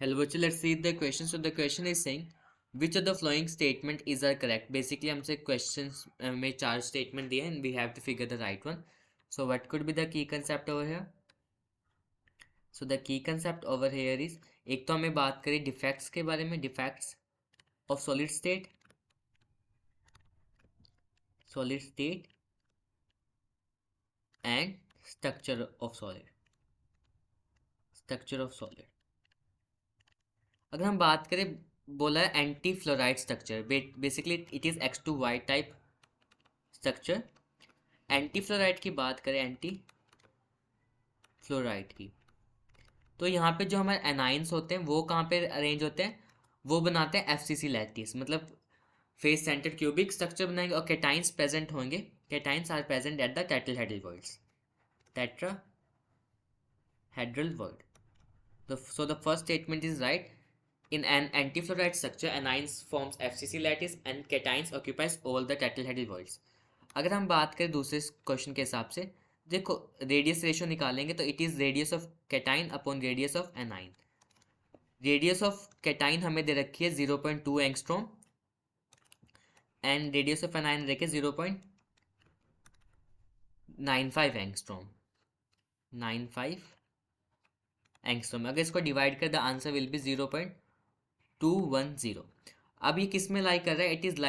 Hello, virtual. Let's see the question. So the question is saying which of the following statement is are correct. Basically हमसे questions में चार statement दिए and we have to figure the right one. So what could be the key concept over here? So the key concept over here is एक तो हमें बात करें defects के बारे में, defects of solid state and structure of solid. अगर हम बात करें, बोला है anti fluoride structure, basically it is X2Y type structure. Anti fluoride की बात करें, एंटी फ्लोराइड की, तो यहाँ पे जो हमारे एनाइंस होते हैं वो कहाँ पे अरेंज होते हैं, वो बनाते हैं FCC लैटिस, मतलब फेस सेंटर्ड क्यूबिक स्ट्रक्चर बनाएंगे. और कैटाइंस प्रेजेंट होंगे, cations are present at the tetrahedral voids, tetrahedral void. So the first statement is right. In an antifluoride structure, anions forms FCC lattice and cations occupies all the tetrahedral voids. अगर हम बात करें दूसरे question के हिसाब से, देखो radius ratio निकालेंगे तो it is radius of cation upon radius of anion. Radius of cation हमें दे रखी है 0.2 angstrom and radius of anion रखे 0.95 एंगस्ट्रॉम. 95 एंगस्ट्रॉम. अगर इसको डिवाइड कर द आंसर विल बी 0.210. अब ये किस में लाई कर रहा है, it is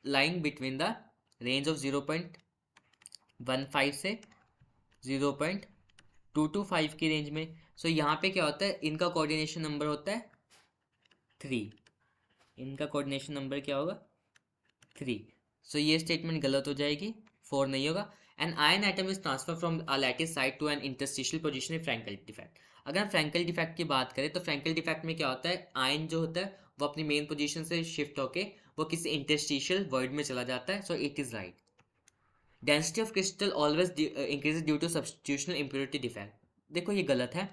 lying between the range of 0.15 से 0.225 की रेंज में. सो यहाँ पे क्या होता है, इनका कोऑर्डिनेशन नंबर होता है 3. इनका कोऑर्डिनेशन नंबर क्या होगा, 3. सो ये स्टेटमेंट गलत हो जाएगी, 4 नहीं होगा. An ion atom is transfer from a lattice site to an interstitial position in Frenkel defect. अगर हम फ्रैंकल डिफेक्ट की बात करें तो फ्रैंकल डिफेक्ट में क्या होता है, आयन जो होता है वो अपनी मेन पोजीशन से शिफ्ट होके वो किसी इंटरस्टिशियल वर्ड में चला जाता है. So it is right. Density of crystal always increase due to substitutional impurity defect. देखो ये गलत है,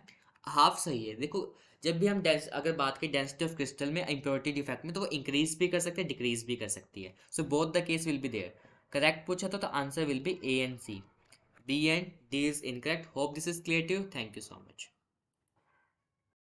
हाफ सही है. देखो जब भी हम अगर बात करें डेंसिटी ऑफ क्रिस्टल में इम्प्योरिटी डिफेक्ट में, तो वो इंक्रीज भी कर सकते हैं, डिक्रीज भी कर सकती है. So both the case will be there. Correct पूछा तो answer will be A and C. B and D is incorrect. Hope this is clear to you. Thank you so much.